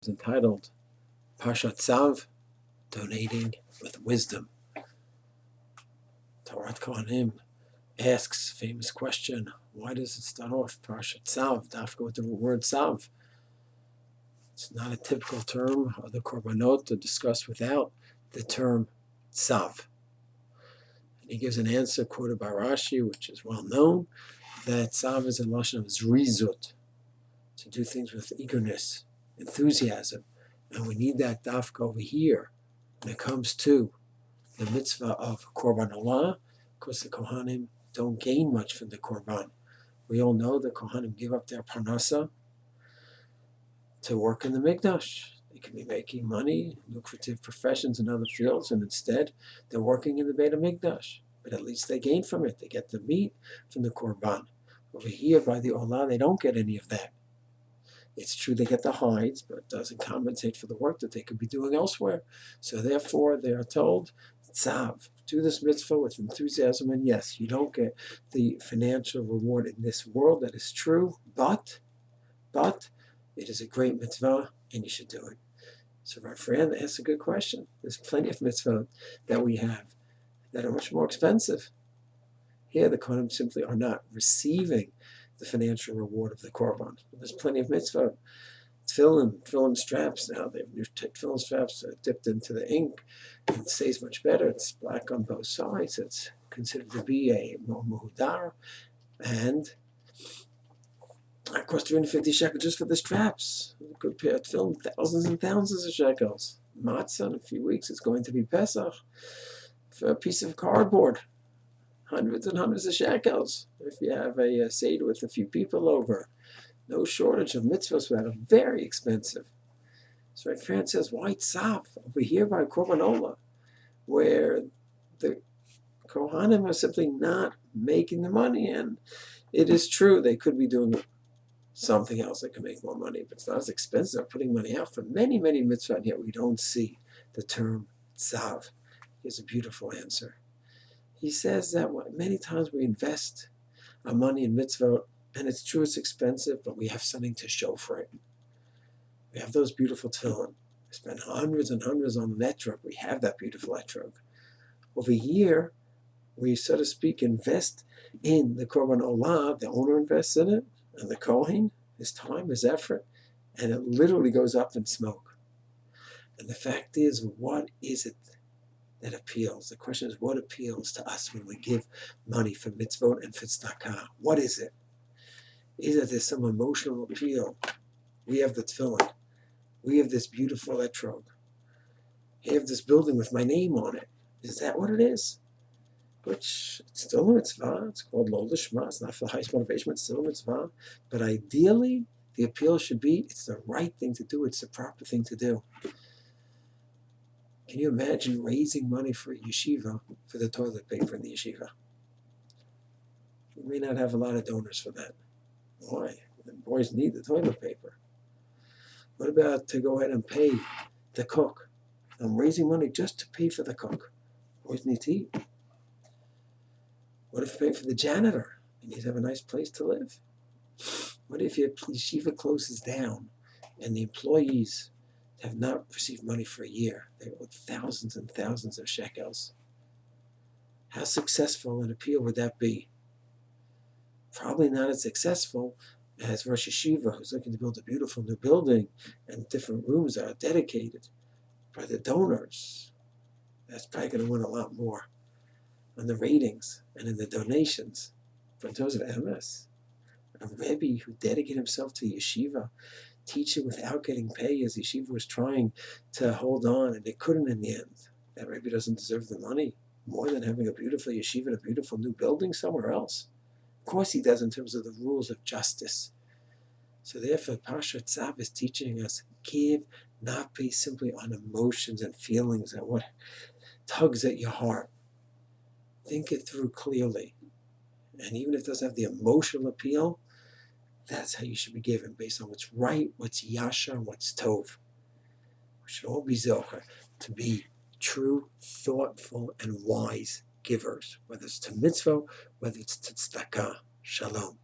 It's entitled Parshat, Donating with Wisdom. Torah Kohanim asks famous question, why does it start off Parshat Dafka with the word Sav? It's not a typical term of the Korbanot to discuss without the term Sav. And he gives an answer quoted by Rashi, which is well known, that Sav is a lashon of zrizut, to do things with eagerness, enthusiasm. And we need that dafka over here when it comes to the mitzvah of Korban Olah. Of course, the Kohanim don't gain much from the Korban. We all know the Kohanim give up their parnasa to work in the Mikdash. They can be making money, lucrative professions in other fields, and instead they're working in the Beit HaMikdash. But at least they gain from it. They get the meat from the Korban. Over here by the Olah, they don't get any of that. It's true they get the hides, but it doesn't compensate for the work that they could be doing elsewhere. So therefore, they are told, Tzav, do this mitzvah with enthusiasm. And yes, you don't get the financial reward in this world. That is true, but it is a great mitzvah, and you should do it. So my friend asks a good question. There's plenty of mitzvah that we have that are much more expensive. Here, the Kohanim simply are not receiving the financial reward of the Korban. There's plenty of mitzvah. Tefillin straps now. They have new tefillin straps dipped into the ink. It stays much better. It's black on both sides. It's considered to be a more muhudar. And it costs 350 shekels just for the straps. A good pair of tefillin, thousands and thousands of shekels. Matzah in a few weeks. It's going to be Pesach for a piece of cardboard. Hundreds and hundreds of shekels. If you have a seder with a few people over, no shortage of mitzvahs that are very expensive. So my friend says, why Tzav? Over here by Korban Olah, where the Kohanim are simply not making the money. And it is true, they could be doing something else that can make more money, but it's not as expensive. They're putting money out for many, many mitzvahs, and yet we don't see the term Tzav. Here's a beautiful answer. He says that many times we invest our money in mitzvah, and it's true it's expensive, but we have something to show for it. We have those beautiful tefillin. We spend hundreds and hundreds on the etrog. We have that beautiful etrog. Over here, we, so to speak, invest in the Korban Olah. The owner invests in it, and the Kohen, his time, his effort, and it literally goes up in smoke. And the fact is, what is it that appeals? The question is, what appeals to us when we give money for mitzvot and for tzedakah? What is it? Is it there's some emotional appeal? We have the tefillin. We have this beautiful etrog. We have this building with my name on it. Is that what it is? Which, it's still a mitzvah. It's called Lo Lishma. It's not for the highest motivation, it's still a mitzvah. But ideally, the appeal should be, it's the right thing to do. It's the proper thing to do. Can you imagine raising money for a yeshiva for the toilet paper in the yeshiva? We may not have a lot of donors for that. Why? The boys need the toilet paper. What about to go ahead and pay the cook? I'm raising money just to pay for the cook. Boys need to eat. What if you pay for the janitor? He needs to have a nice place to live. What if your yeshiva closes down and the employees have not received money for a year? They owe thousands and thousands of shekels. How successful an appeal would that be? Probably not as successful as Rosh Yeshiva, who's looking to build a beautiful new building, and different rooms are dedicated by the donors. That's probably going to win a lot more on the ratings and in the donations. But in terms of MS, a Rebbe who dedicated himself to yeshiva, teaching without getting pay as yeshiva was trying to hold on, and they couldn't in the end. That Rebbe doesn't deserve the money more than having a beautiful yeshiva and a beautiful new building somewhere else. Of course he does in terms of the rules of justice. So therefore, Parshat Tzav is teaching us, give, not based simply on emotions and feelings and what tugs at your heart. Think it through clearly. And even if it doesn't have the emotional appeal, that's how you should be given, based on what's right, what's yasha, and what's tov. We should all be zocher to be true, thoughtful, and wise givers, whether it's to mitzvah, whether it's to tzedakah. Shalom.